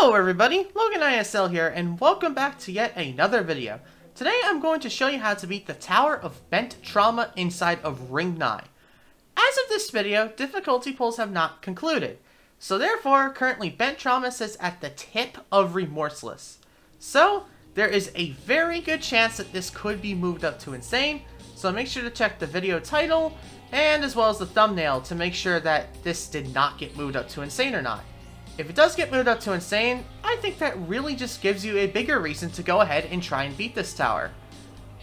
Hello everybody, Logan ISL here, and welcome back to yet another video. Today I'm going to show you how to beat the Tower of Bent Trauma inside of Ring 9. As of this video, difficulty pulls have not concluded, so therefore currently Bent Trauma sits at the tip of Remorseless. So there is a very good chance that this could be moved up to Insane, so make sure to check the video title and as well as the thumbnail to make sure that this did not get moved up to Insane or not. If it does get moved up to Insane, I think that really just gives you a bigger reason to go ahead and try and beat this tower.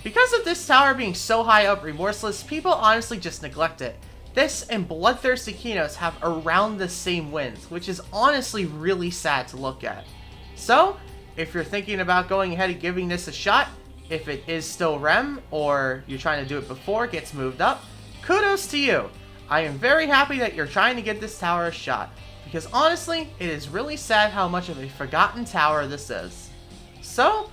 Because of this tower being so high up Remorseless, people honestly just neglect it. This and Bloodthirsty Kinos have around the same wins, which is honestly really sad to look at. So, if you're thinking about going ahead and giving this a shot, if it is still REM, or you're trying to do it before it gets moved up, kudos to you. I am very happy that you're trying to give this tower a shot. Because honestly, it is really sad how much of a forgotten tower this is. So,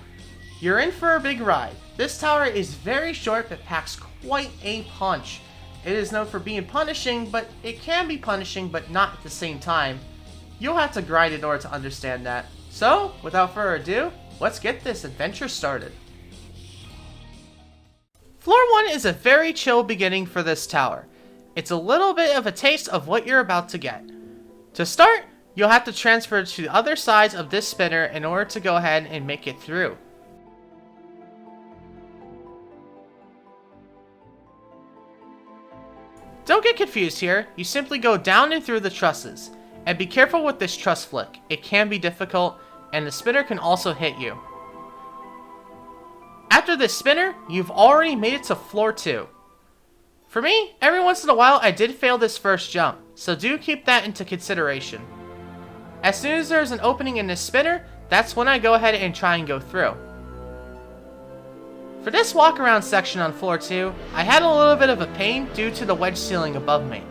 you're in for a big ride. This tower is very short but packs quite a punch. It is known for being punishing, but it can be punishing but not at the same time. You'll have to grind in order to understand that. So, without further ado, let's get this adventure started. Floor 1 is a very chill beginning for this tower. It's a little bit of a taste of what you're about to get. To start, you'll have to transfer to the other sides of this spinner in order to go ahead and make it through. Don't get confused here, you simply go down and through the trusses. And be careful with this truss flick, it can be difficult, and the spinner can also hit you. After this spinner, you've already made it to floor 2. For me, every once in a while I did fail this first jump, so do keep that into consideration. As soon as there's an opening in this spinner, that's when I go ahead and try and go through. For this walk around section on floor 2, I had a little bit of a pain due to the wedge ceiling above me.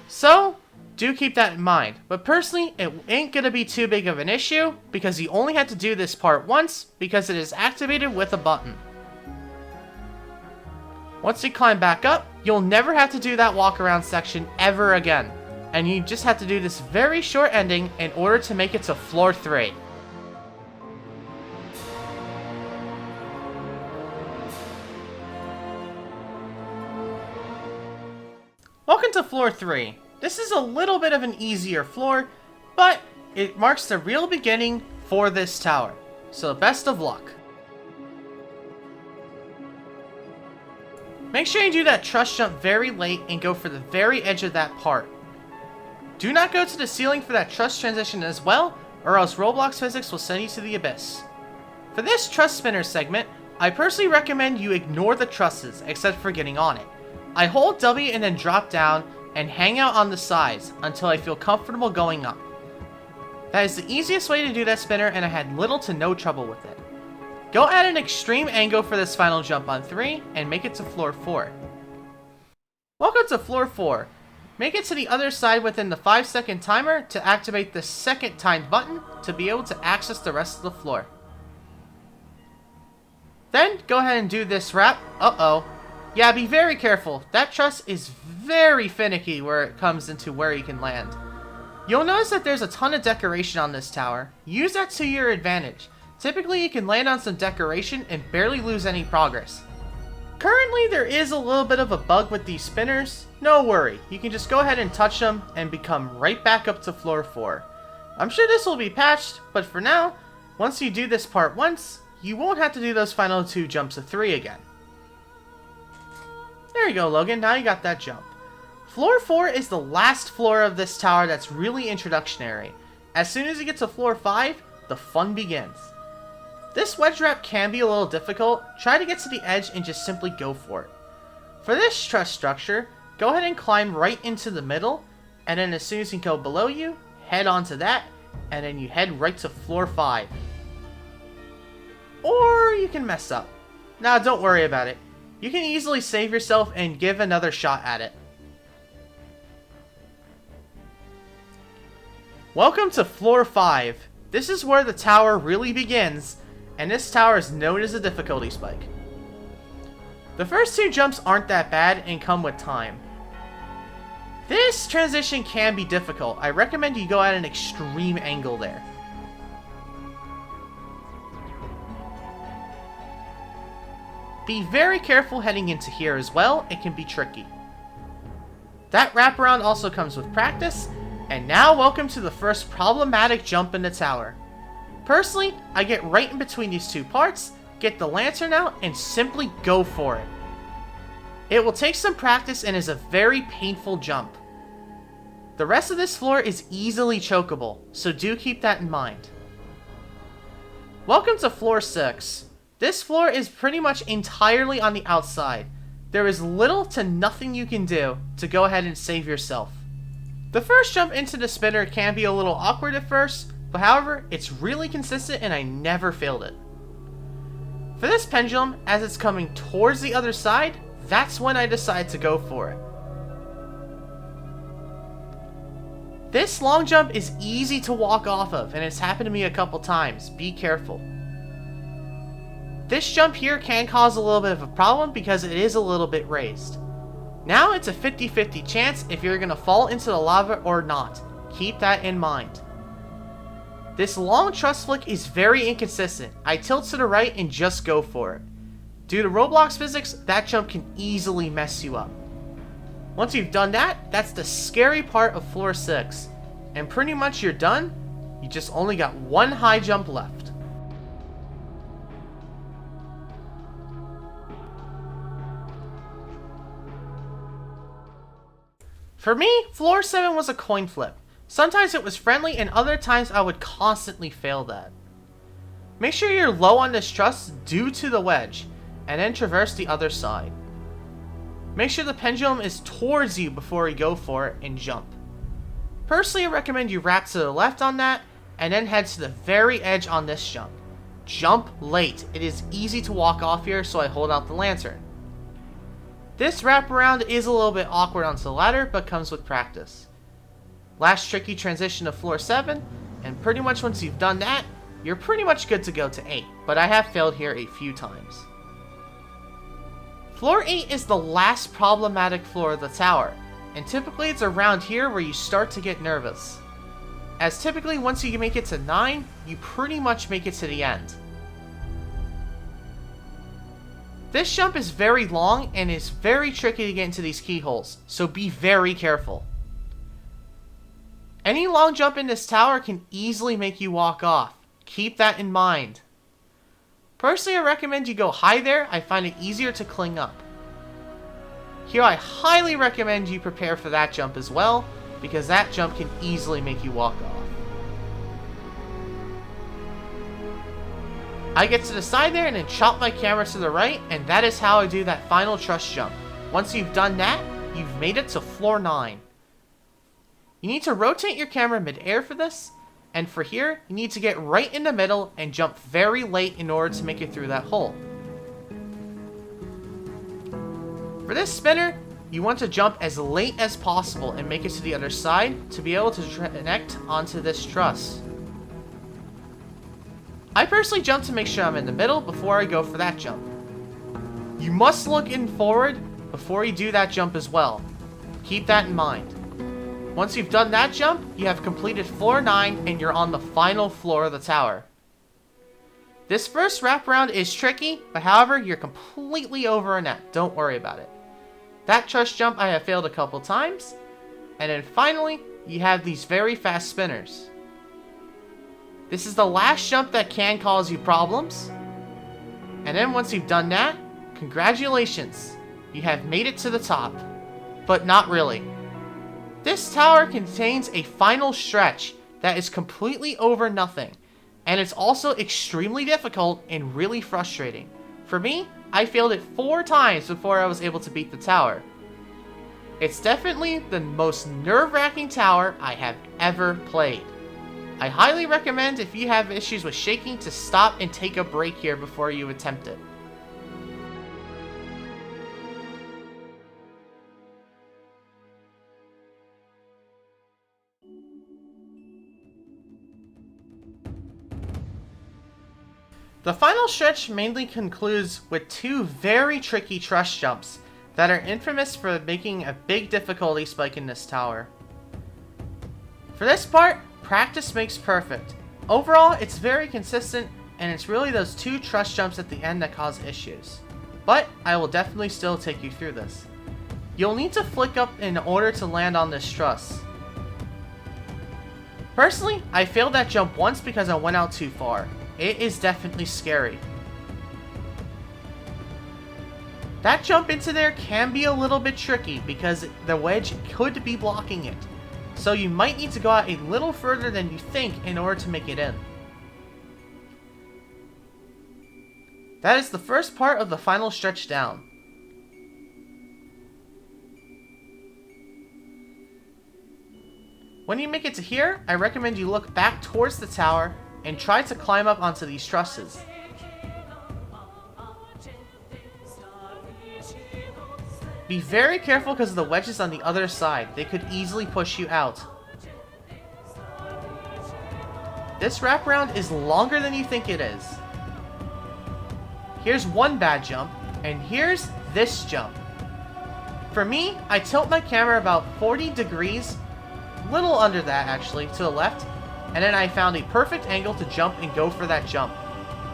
So, do keep that in mind, but personally it ain't gonna be too big of an issue because you only had to do this part once because it is activated with a button. Once you climb back up, you'll never have to do that walk around section ever again. And you just have to do this very short ending in order to make it to floor 3. Welcome to floor 3. This is a little bit of an easier floor, but it marks the real beginning for this tower. So best of luck. Make sure you do that truss jump very late and go for the very edge of that part. Do not go to the ceiling for that truss transition as well, or else Roblox physics will send you to the abyss. For this truss spinner segment, I personally recommend you ignore the trusses except for getting on it. I hold W and then drop down and hang out on the sides until I feel comfortable going up. That is the easiest way to do that spinner and I had little to no trouble with it. Go at an extreme angle for this final jump on 3, and make it to floor 4. Welcome to floor 4. Make it to the other side within the 5-second timer to activate the second timed button to be able to access the rest of the floor. Then, go ahead and do this wrap. Uh-oh. Yeah, be very careful. That truss is very finicky where it comes into where you can land. You'll notice that there's a ton of decoration on this tower. Use that to your advantage. Typically, you can land on some decoration and barely lose any progress. Currently, there is a little bit of a bug with these spinners. No worry, you can just go ahead and touch them and become right back up to floor 4. I'm sure this will be patched, but for now, once you do this part once, you won't have to do those final 2 jumps of 3 again. There you go, Logan, now you got that jump. Floor 4 is the last floor of this tower that's really introductionary. As soon as you get to floor 5, the fun begins. This wedge wrap can be a little difficult. Try to get to the edge and just simply go for it. For this truss structure, go ahead and climb right into the middle, and then as soon as you go below you, head onto that, and then you head right to floor 5. Or you can mess up. Now don't worry about it. You can easily save yourself and give another shot at it. Welcome to floor 5. This is where the tower really begins, and this tower is known as a difficulty spike. The first 2 jumps aren't that bad and come with time. This transition can be difficult. I recommend you go at an extreme angle there. Be very careful heading into here as well, it can be tricky. That wraparound also comes with practice, and now welcome to the first problematic jump in the tower. Personally, I get right in between these two parts, get the lantern out, and simply go for it. It will take some practice and is a very painful jump. The rest of this floor is easily chokeable, so do keep that in mind. Welcome to floor 6. This floor is pretty much entirely on the outside. There is little to nothing you can do to go ahead and save yourself. The first jump into the spinner can be a little awkward at first, but however, it's really consistent and I never failed it. For this pendulum, as it's coming towards the other side, that's when I decide to go for it. This long jump is easy to walk off of, and it's happened to me a couple times. Be careful. This jump here can cause a little bit of a problem because it is a little bit raised. Now it's a 50-50 chance if you're going to fall into the lava or not. Keep that in mind. This long truss flick is very inconsistent. I tilt to the right and just go for it. Due to Roblox physics, that jump can easily mess you up. Once you've done that, that's the scary part of floor 6. And pretty much you're done. You just only got one high jump left. For me, floor 7 was a coin flip. Sometimes it was friendly and other times I would constantly fail that. Make sure you're low on this truss due to the wedge, and then traverse the other side. Make sure the pendulum is towards you before you go for it and jump. Personally, I recommend you wrap to the left on that, and then head to the very edge on this jump. Jump late. It is easy to walk off here, so I hold out the lantern. This wraparound is a little bit awkward onto the ladder, but comes with practice. Last tricky transition to floor 7, and pretty much once you've done that, you're pretty much good to go to 8, but I have failed here a few times. Floor 8 is the last problematic floor of the tower, and typically it's around here where you start to get nervous. As typically once you make it to 9, you pretty much make it to the end. This jump is very long and is very tricky to get into these keyholes, so be very careful. Any long jump in this tower can easily make you walk off. Keep that in mind. Personally, I recommend you go high there. I find it easier to cling up. Here I highly recommend you prepare for that jump as well, because that jump can easily make you walk off. I get to the side there and then chop my camera to the right, and that is how I do that final truss jump. Once you've done that, you've made it to floor 9. You need to rotate your camera mid-air for this, and for here, you need to get right in the middle and jump very late in order to make it through that hole. For this spinner, you want to jump as late as possible and make it to the other side to be able to connect onto this truss. I personally jump to make sure I'm in the middle before I go for that jump. You must look in forward before you do that jump as well. Keep that in mind. Once you've done that jump, you have completed floor 9 and you're on the final floor of the tower. This first wraparound is tricky, but however, you're completely over a net. Don't worry about it. That truss jump I have failed a couple times. And then finally, you have these very fast spinners. This is the last jump that can cause you problems. And then once you've done that, congratulations, you have made it to the top. But not really. This tower contains a final stretch that is completely over nothing. And it's also extremely difficult and really frustrating. For me, I failed it 4 times before I was able to beat the tower. It's definitely the most nerve-wracking tower I have ever played. I highly recommend if you have issues with shaking to stop and take a break here before you attempt it. The final stretch mainly concludes with 2 very tricky truss jumps that are infamous for making a big difficulty spike in this tower. For this part, practice makes perfect. Overall, it's very consistent, and it's really those 2 truss jumps at the end that cause issues. But I will definitely still take you through this. You'll need to flick up in order to land on this truss. Personally, I failed that jump once because I went out too far. It is definitely scary. That jump into there can be a little bit tricky because the wedge could be blocking it. So you might need to go out a little further than you think in order to make it in. That is the first part of the final stretch down. When you make it to here, I recommend you look back towards the tower and try to climb up onto these trusses. Be very careful because of the wedges on the other side. They could easily push you out. This wraparound is longer than you think it is. Here's one bad jump, and here's this jump. For me, I tilt my camera about 40 degrees, little under that actually, to the left, and then I found a perfect angle to jump and go for that jump.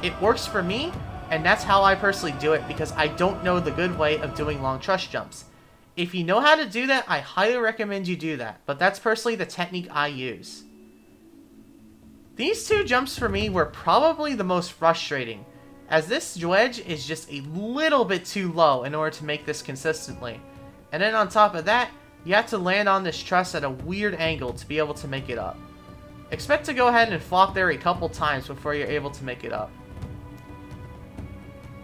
It works for me, and that's how I personally do it because I don't know the good way of doing long truss jumps. If you know how to do that, I highly recommend you do that, but that's personally the technique I use. These 2 jumps for me were probably the most frustrating, as this wedge is just a little bit too low in order to make this consistently. And then on top of that, you have to land on this truss at a weird angle to be able to make it up. Expect to go ahead and flop there a couple times before you're able to make it up.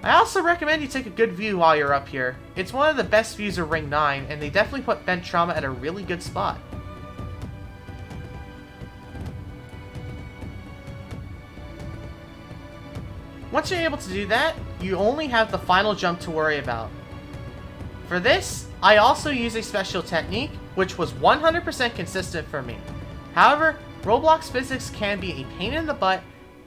I also recommend you take a good view while you're up here. It's one of the best views of Ring 9, and they definitely put Bent Trauma at a really good spot. Once you're able to do that, you only have the final jump to worry about. For this, I also use a special technique, which was 100% consistent for me. However, Roblox physics can be a pain in the butt,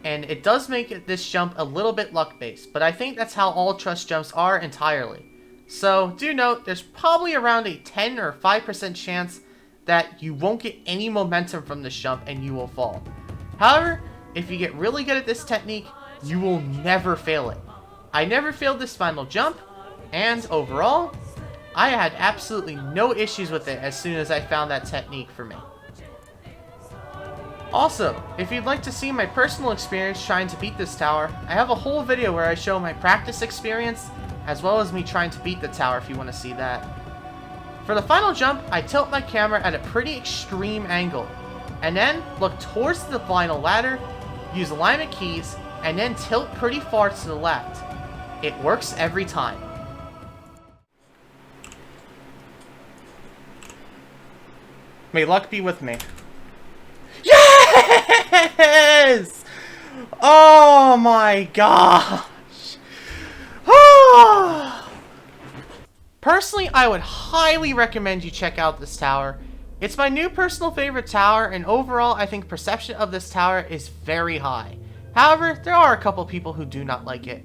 and it does make this jump a little bit luck-based, but I think that's how all truss jumps are entirely. So, do note, there's probably around a 10 or 5% chance that you won't get any momentum from this jump and you will fall. However, if you get really good at this technique, you will never fail it. I never failed this final jump, and overall, I had absolutely no issues with it as soon as I found that technique for me. Also, if you'd like to see my personal experience trying to beat this tower, I have a whole video where I show my practice experience, as well as me trying to beat the tower if you want to see that. For the final jump, I tilt my camera at a pretty extreme angle, and then look towards the final ladder, use alignment keys, and then tilt pretty far to the left. It works every time. May luck be with me. Yes! Oh my gosh! Personally, I would highly recommend you check out this tower. It's my new personal favorite tower, and overall I think perception of this tower is very high. However, there are a couple people who do not like it.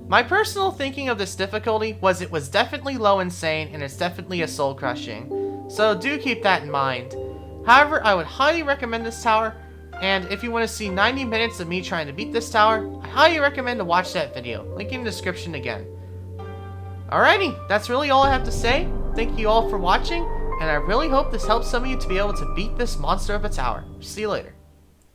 My personal thinking of this difficulty was it was definitely low insane, and it's definitely a soul crushing. So do keep that in mind. However, I would highly recommend this tower, and if you want to see 90 minutes of me trying to beat this tower, I highly recommend to watch that video. Link in the description again. Alrighty, that's really all I have to say. Thank you all for watching, and I really hope this helps some of you to be able to beat this monster of a tower. See you later.